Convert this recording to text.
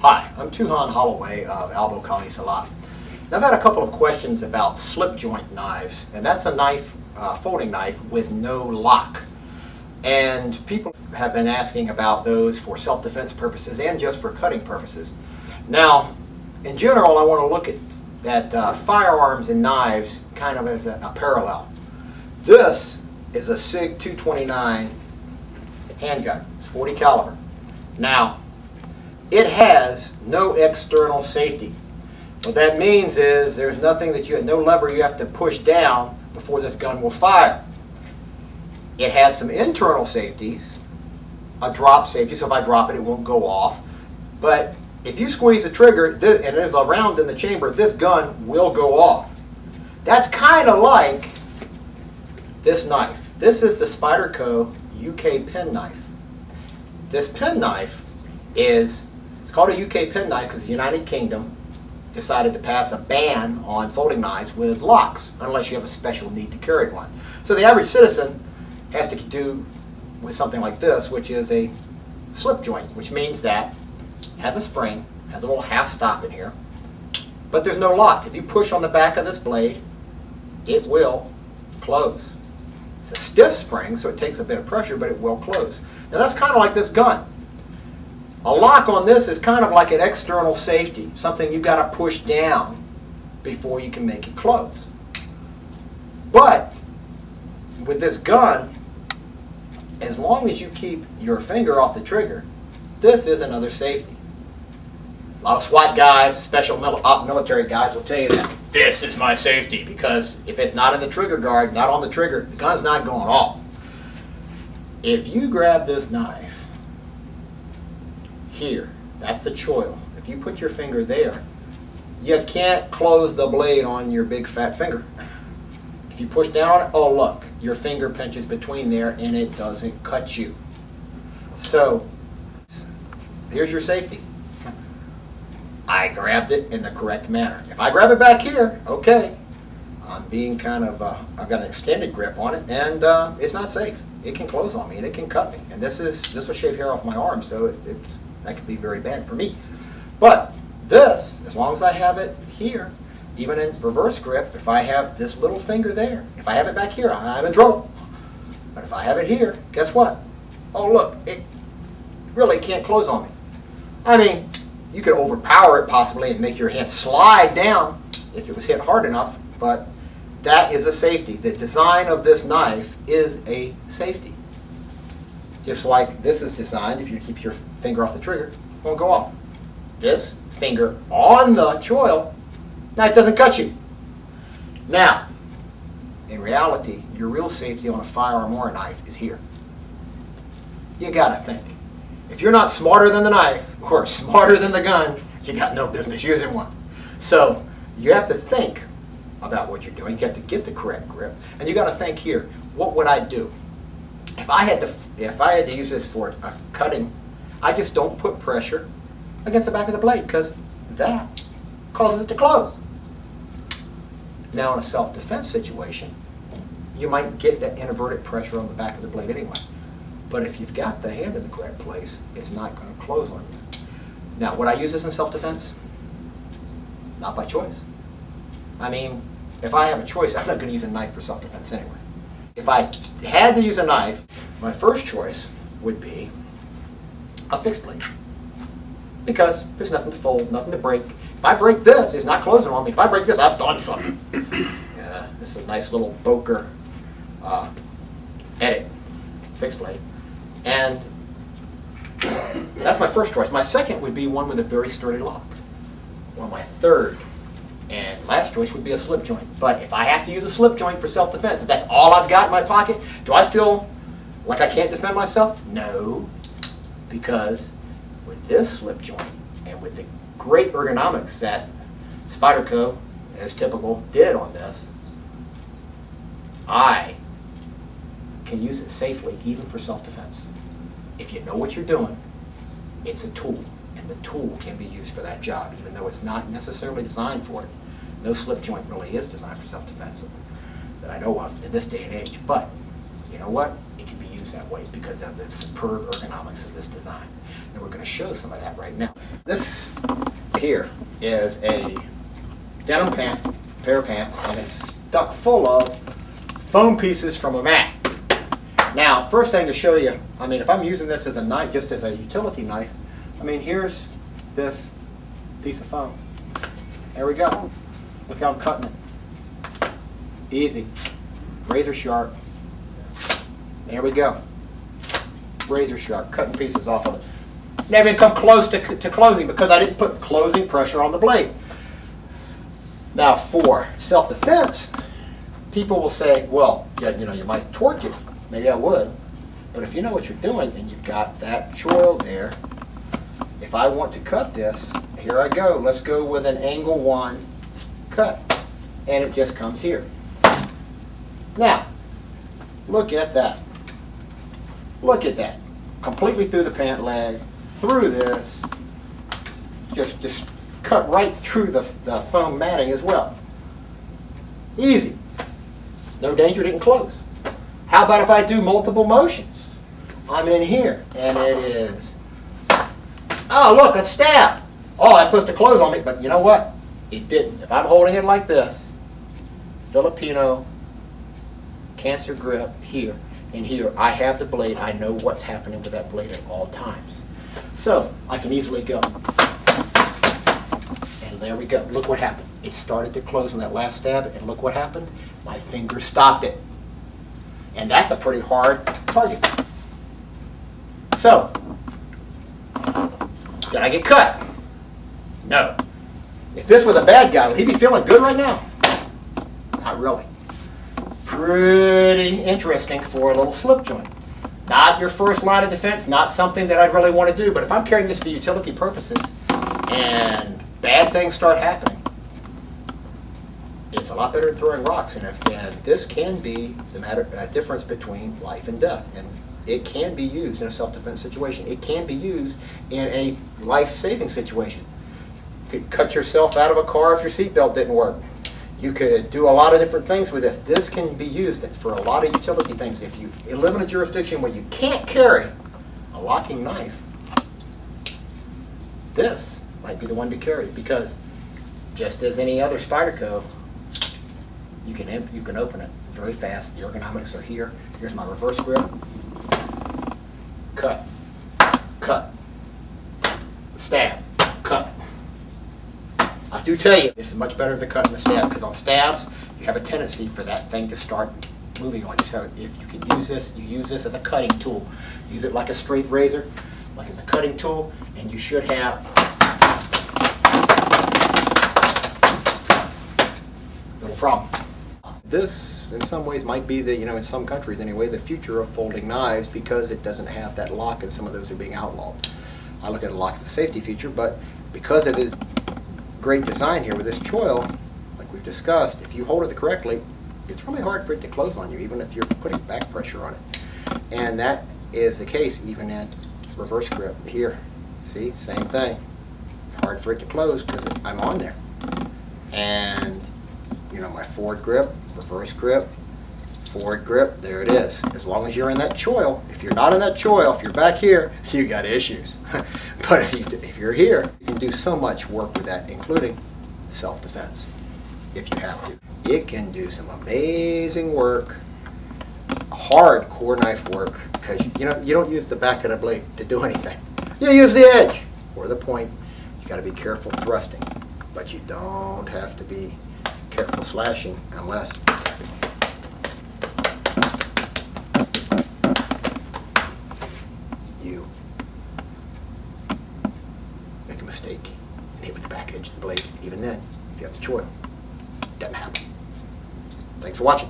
Hi, I'm Tuhan Holloway of Albo, Silat. Now, I've had a couple of questions about slip joint knives, and that's a knife, folding knife with no lock. And people have been asking about those for self-defense purposes and just for cutting purposes. Now, in general, I want to look at firearms and knives kind of as a parallel. This is a SIG 229 handgun. It's 40 caliber. Now, it has no external safety. What that means is there's nothing that no lever you have to push down before this gun will fire. It has some internal safeties, a drop safety, so if I drop it, it won't go off. But if you squeeze the trigger, and there's a round in the chamber, this gun will go off. That's kind of like this knife. This is the Spyderco UK penknife. This penknife it's called a UK penknife because the United Kingdom decided to pass a ban on folding knives with locks, unless you have a special need to carry one. So the average citizen has to do with something like this, which is a slip joint, which means that it has a spring, has a little half stop in here, but there's no lock. If you push on the back of this blade, it will close. It's a stiff spring, so it takes a bit of pressure, but it will close. Now that's kind of like this gun. A lock on this is kind of like an external safety, something you've got to push down before you can make it close. But with this gun, as long as you keep your finger off the trigger, this is another safety. A lot of SWAT guys, special military guys will tell you that this is my safety, because if it's not in the trigger guard, not on the trigger, the gun's not going off. If you grab this knife here, that's the choil. If you put your finger there, you can't close the blade on your big fat finger. If you push down on it, oh look, your finger pinches between there and it doesn't cut you. So, here's your safety. I grabbed it in the correct manner. If I grab it back here, okay, I'm being kind of, I've got an extended grip on it, and it's not safe. It can close on me and it can cut me. And this will shave hair off my arm, so that could be very bad for me. But this, as long as I have it here, even in reverse grip, if I have this little finger there, if I have it back here, I'm in trouble. But if I have it here, guess what? Oh look, it really can't close on me. I mean, you could overpower it possibly and make your hand slide down if it was hit hard enough, but that is a safety. The design of this knife is a safety. Just like this is designed, if you keep your finger off the trigger, it won't go off. This finger on the choil, knife doesn't cut you. Now, in reality, your real safety on a firearm or a knife is here. You gotta think. If you're not smarter than the knife, or smarter than the gun, you got no business using one. So, you have to think about what you're doing. You have to get the correct grip, and you gotta think here, what would I do? If I had to use this for cutting, I just don't put pressure against the back of the blade, because that causes it to close. Now in a self-defense situation, you might get that inverted pressure on the back of the blade anyway. But if you've got the hand in the correct place, it's not going to close on you. Now, would I use this in self-defense? Not by choice. I mean, if I have a choice, I'm not going to use a knife for self-defense anyway. If I had to use a knife, my first choice would be a fixed blade, because there's nothing to fold, nothing to break. If I break this, it's not closing on me. If I break this, I've done something. Yeah, this is a nice little Boker edit, fixed blade. And that's my first choice. My second would be one with a very sturdy lock. Well, my third and last choice would be a slip joint. But if I have to use a slip joint for self-defense, if that's all I've got in my pocket, do I feel like I can't defend myself? No, because with this slip joint and with the great ergonomics that Spyderco, as typical, did on this, I can use it safely even for self-defense. If you know what you're doing, it's a tool, and the tool can be used for that job, even though it's not necessarily designed for it. No slip joint really is designed for self-defense that I know of in this day and age, but you know what? It can be used that way because of the superb ergonomics of this design. and we're going to show some of that right now. This here is a denim pair of pants, and it's stuck full of foam pieces from a mat. Now, first thing to show you, I mean, if I'm using this as a knife, just as a utility knife, I mean, here's this piece of foam. There we go. Look how I'm cutting it. Easy. Razor sharp. There we go. Razor sharp, cutting pieces off of it. Never even come close to closing because I didn't put closing pressure on the blade. Now, for self-defense, people will say, well, yeah, you know, you might torque it. Maybe I would. But if you know what you're doing and you've got that choil there, if I want to cut this, here I go. Let's go with an angle 1 cut. And it just comes here. Now, look at that. Look at that. Completely through the pant leg, through this, just cut right through the foam matting as well. Easy. No danger, didn't close. How about if I do multiple motions? I'm in here, and it is, oh look, a stab. Oh, that's supposed to close on me, but you know what? It didn't. If I'm holding it like this, Filipino cancer grip here, and here I have the blade. I know what's happening with that blade at all times. So I can easily go. And there we go. Look what happened. It started to close on that last stab, and look what happened. My finger stopped it. And that's a pretty hard target. So, did I get cut? No. If this was a bad guy, would he be feeling good right now? Not really. Pretty interesting for a little slip joint. Not your first line of defense, not something that I'd really want to do, but if I'm carrying this for utility purposes and bad things start happening, it's a lot better than throwing rocks. And this can be the difference between life and death. And it can be used in a self-defense situation. It can be used in a life-saving situation. You could cut yourself out of a car if your seatbelt didn't work. You could do a lot of different things with this. This can be used for a lot of utility things. If you live in a jurisdiction where you can't carry a locking knife, this might be the one to carry, because just as any other Spyderco, you can open it very fast. The ergonomics are here. Here's my reverse grip. Cut, cut, stab, cut. I do tell you, it's much better than cutting the stab, because on stabs, you have a tendency for that thing to start moving on you. So if you can use this, you use this as a cutting tool. Use it like a straight razor, like as a cutting tool, and you should have no problem. This, in some ways, might be the, in some countries anyway, the future of folding knives, because it doesn't have that lock, and some of those are being outlawed. I look at a lock as a safety feature, but because of its great design here with this choil, like we've discussed, if you hold it correctly, it's really hard for it to close on you, even if you're putting back pressure on it. And that is the case even in reverse grip here. See, same thing. Hard for it to close because I'm on there. And my forward grip, reverse grip, forward grip, there it is. As long as you're in that choil. If you're not in that choil, if you're back here, you got issues. But if you're here, you can do so much work with that, including self-defense, if you have to. It can do some amazing work, hardcore knife work, because you don't use the back of the blade to do anything. You use the edge or the point. You got to be careful thrusting, but you don't have to be careful slashing unless you make a mistake and hit with the back edge of the blade. Even then, if you have the choil, it doesn't happen. Thanks for watching.